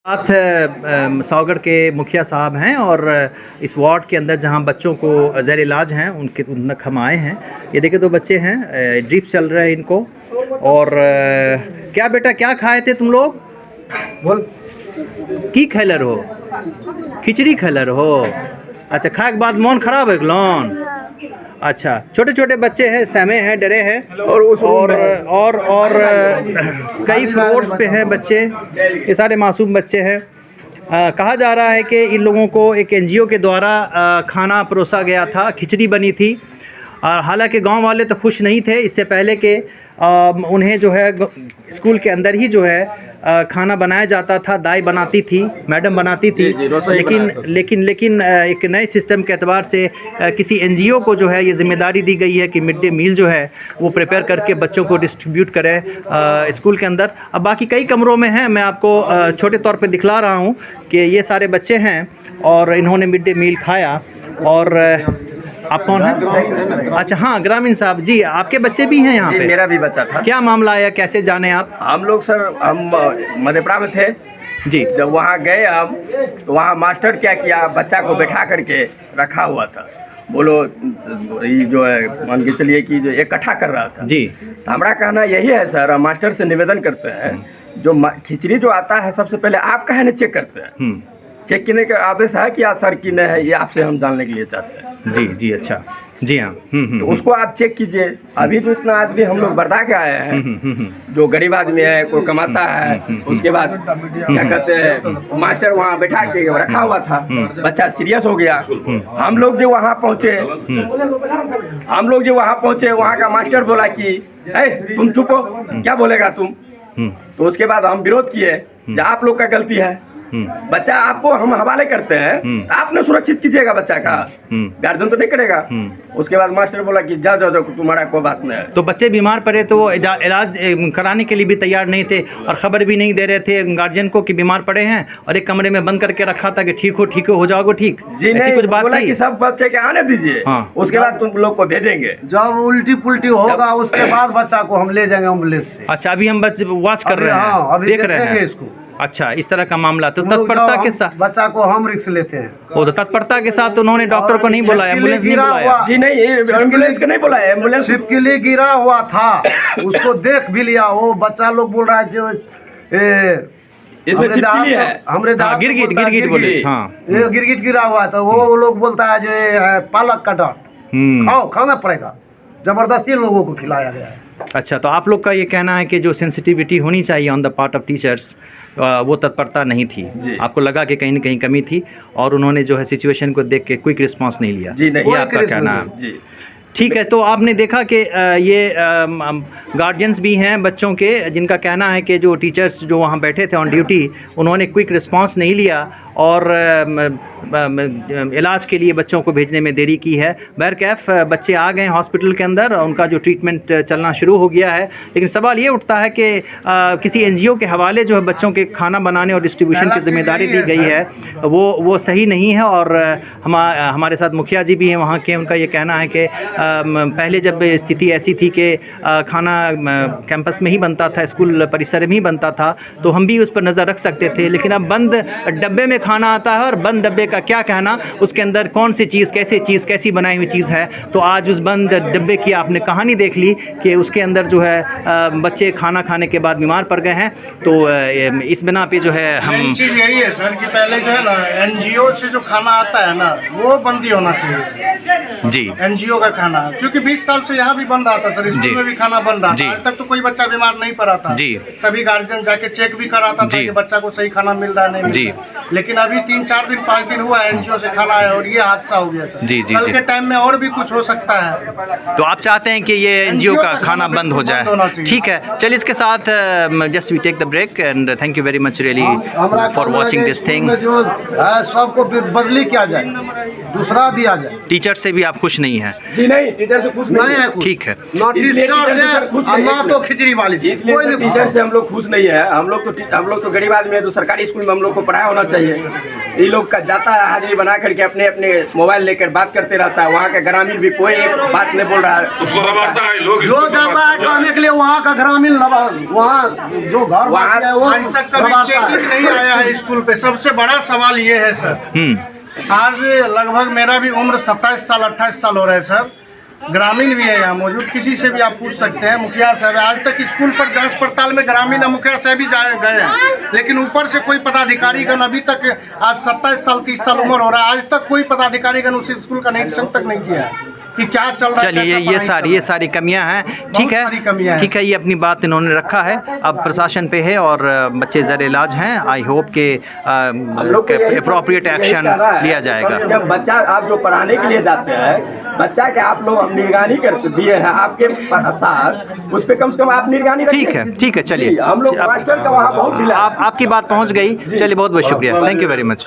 साथ सावगढ़ के मुखिया साहब हैं और इस वार्ड के अंदर जहां बच्चों को ज़ेर इलाज हैं उनके उन तक हम आए हैं। ये देखिए 2 बच्चे हैं, ड्रिप चल रहा है इनको। और क्या बेटा क्या खाए थे तुम लोग? बोल की खैलर हो? खिचड़ी खैलर हो। अच्छा, खाए के बाद मन खराब है लोन? अच्छा, छोटे छोटे बच्चे हैं, सहमे हैं, डरे हैं और कई फ्लोर्स पे हैं बच्चे। ये सारे मासूम बच्चे हैं। कहा जा रहा है कि इन लोगों को एक एनजीओ के द्वारा खाना परोसा गया था, खिचड़ी बनी थी। और हालांकि गांव वाले तो खुश नहीं थे इससे पहले कि उन्हें जो है स्कूल के अंदर ही जो है खाना बनाया जाता था। दाई बनाती थी, मैडम बनाती थी, लेकिन एक नए सिस्टम के एतबार से किसी एनजीओ को जो है ये जिम्मेदारी दी गई है कि मिड डे मील जो है वो प्रिपेयर करके बच्चों को डिस्ट्रीब्यूट करें स्कूल के अंदर। अब बाकी कई कमरों में हैं, मैं आपको छोटे तौर पे दिखला रहा हूँ कि ये सारे बच्चे हैं और इन्होंने मिड डे मील खाया। और आप कौन हैं? अच्छा हाँ, ग्रामीण साहब जी, आपके बच्चे भी हैं यहाँ पे? मेरा भी बच्चा था। क्या मामला आया, कैसे जाने आप? हम लोग सर हम मधेपुरा में थे जी। जब वहाँ गए हम, तो वहाँ मास्टर क्या किया, बच्चा को बैठा करके रखा हुआ था। बोलो ये जो है मान के चलिए कि जो इकट्ठा कर रहा था जी। तो हमारा कहना यही है सर, हम मास्टर से निवेदन करते हैं जो खिचड़ी जो आता है सबसे पहले आप कहे न चेक करते हैं। चेक करने का आदेश है कि सर की नहीं है, ये आपसे हम जानने के लिए चाहते हैं। जी जी, अच्छा जी हाँ। तो उसको आप चेक कीजिए। अभी जो इतना आदमी हम लोग बर्दा के आए हैं, जो गरीब आदमी है, कोई कमाता है, उसके बाद क्या कहते हैं मास्टर वहाँ बैठा के रखा हुआ था, बच्चा सीरियस हो गया। हम लोग जो वहाँ पहुँचे वहाँ का मास्टर बोला कि तुम चुप हो, क्या बोलेगा तुम। तो उसके बाद हम विरोध किए कि आप लोग का गलती है, बच्चा आपको हम हवाले करते हैं, आपने सुरक्षित कीजिएगा बच्चा का, गार्जियन तो नहीं करेगा। उसके बाद मास्टर बोला कि जाओ जाओ तुम्हारा कोई बात नहीं है। तो बच्चे बीमार पड़े तो वो इलाज कराने के लिए भी तैयार नहीं थे और खबर भी नहीं दे रहे थे गार्जियन को कि बीमार पड़े हैं, और एक कमरे में बंद करके रखा था कि ठीक हो जाओगे ठीक। जी नहीं, कुछ बात बोला कि सब बच्चे के आने दीजिए, उसके बाद तुम लोग को भेजेंगे। जब उल्टी पुल्टी होगा उसके बाद बच्चा को हम ले जाएंगे एम्बुलेंस से। अच्छा, अभी हम वॉच कर रहे हैं, देख रहे हैं इसको। अच्छा, इस तरह का मामला। तो तत्परता के साथ बच्चा को हम रिस्क लेते हैं। वो तो तत्परता के साथ उन्होंने डॉक्टर को नहीं बुलाया, एम्बुलेंस नहीं बुलाया। जी नहीं, एम्बुलेंस को नहीं बुलाया, एम्बुलेंस सिर्फ के लिए गिरा हुआ था, उसको देख भी लिया। वो बच्चा लोग बोल रहा है जो इसमें चिपकली है, हमरे गिरगिट बोले। हाँ, ये गिरगिट गिरा हुआ है, तो वो लोग बोलता है जो पालक का डांट खाना पड़ेगा, जबरदस्ती लोगों को खिलाया गया है। अच्छा, तो आप लोग का ये कहना है कि जो सेंसिटिविटी होनी चाहिए on the part of teachers वो तत्परता नहीं थी। आपको लगा कि कहीं न कहीं कमी थी और उन्होंने जो है सिचुएशन को देख के क्विक रिस्पांस नहीं लिया। जी नहीं, ये आपका कहना है। ठीक है, तो आपने देखा कि ये गार्जियंस भी हैं बच्चों के, जिनका कहना है कि जो टीचर्स जो वहाँ बैठे थे ऑन ड्यूटी उन्होंने क्विक रिस्पांस नहीं लिया और इलाज के लिए बच्चों को भेजने में देरी की है। बहरकैफ बच्चे आ गए हॉस्पिटल के अंदर, उनका जो ट्रीटमेंट चलना शुरू हो गया है। लेकिन सवाल ये उठता है कि किसी एनजीओ के हवाले जो है बच्चों के खाना बनाने और डिस्ट्रीब्यूशन की जिम्मेदारी दी गई है वो सही नहीं है। और हमारे साथ मुखिया जी भी हैं वहाँ के, उनका ये कहना है कि पहले जब स्थिति ऐसी थी कि खाना कैंपस में ही बनता था, स्कूल परिसर में ही बनता था, तो हम भी उस पर नज़र रख सकते थे। लेकिन अब बंद डब्बे में खाना आता है और बंद डब्बे का क्या कहना, उसके अंदर कौन सी चीज़ कैसी बनाई हुई चीज़ है। तो आज उस बंद डब्बे की आपने कहानी देख ली कि उसके अंदर जो है बच्चे खाना खाने के बाद बीमार पड़ गए हैं। तो इस बिना पे जो है हम चीज़ यही है सर कि पहले जो है ना एनजीओ से जो खाना आता है ना वो बंदी होना चाहिए जी, एनजीओ का खाना, क्योंकि 20 साल से यहाँ भी बन रहा था सर, स्कूल में भी खाना बन रहा था, आज तक तो कोई बच्चा बीमार नहीं पड़ा था जी। सभी गार्जियन जाके चेक भी कराता था कि बच्चा को सही खाना मिल रहा है नहीं जी। लेकिन अभी 3-4 दिन 5 दिन हुआ एनजीओ से खाना आया और ये हादसा हो गया सर जी। कल के टाइम में और भी कुछ हो सकता है। तो आप चाहते हैं कि ये एनजीओ का खाना बंद हो जाए? ठीक है, चलिए इसके साथ just we take the break and thank you very much really for watching this thing. जो सबको बदली किया जाए। दूसरा दिया जाए। टीचर से भी आप खुश नहीं हैं? जी नहीं, टीचर से खुश नहीं है। ठीक है। ना टीचर से ना तो खिचड़ी वाली से, इसलिए कोई नहीं टीचर से हम लोग खुश नहीं है। हम लोग तो गरीब आदमी है, तो सरकारी स्कूल में हम लोग को पढ़ाया होना चाहिए। ये लोग का जाता है हाजिरी बना करके अपने अपने मोबाइल लेकर बात करते रहता है। वहाँ का ग्रामीण भी कोई एक बात नहीं बोल रहा है। उसको रबाड़ता है लोग, जो जाता है खाने के लिए वहाँ का ग्रामीण वहाँ जो घर वहाँ है वो आज तक कभी चेकिंग नहीं आया है स्कूल पे। सबसे बड़ा सवाल ये है सर, आज लगभग मेरा भी उम्र 27 साल 28 साल हो रहा है सर। ग्रामीण भी है यहाँ मौजूद, किसी से भी आप पूछ सकते हैं। मुखिया साहब आज तक स्कूल पर जांच पड़ताल में ग्रामीण मुखिया साहब भी गए हैं, लेकिन ऊपर से कोई पदाधिकारीगण अभी तक, आज 27 साल 30 साल उम्र हो रहा है, आज तक कोई पदाधिकारीगण उस स्कूल का निरीक्षण तक नहीं किया है कि क्या चल रहा है। चलिए, ये सारी कमियां हैं। ठीक है, ठीक है, ये अपनी बात इन्होंने रखा है। अब प्रशासन पे है और बच्चे ज़र इलाज हैं। आई होप के अप्रोप्रिएट एक्शन लिया जाएगा। जब बच्चा आप जो पढ़ाने के लिए जाते हैं, बच्चा के आप लोग हम निगरानी करके दिए हैं आपके साथ, उस पर कम से कम आप निगरानी रखिए। ठीक है, चलिए, हम लोग मास्टर का वहाँ बहुत आपकी बात पहुँच गई। चलिए, बहुत बहुत शुक्रिया, थैंक यू वेरी मच।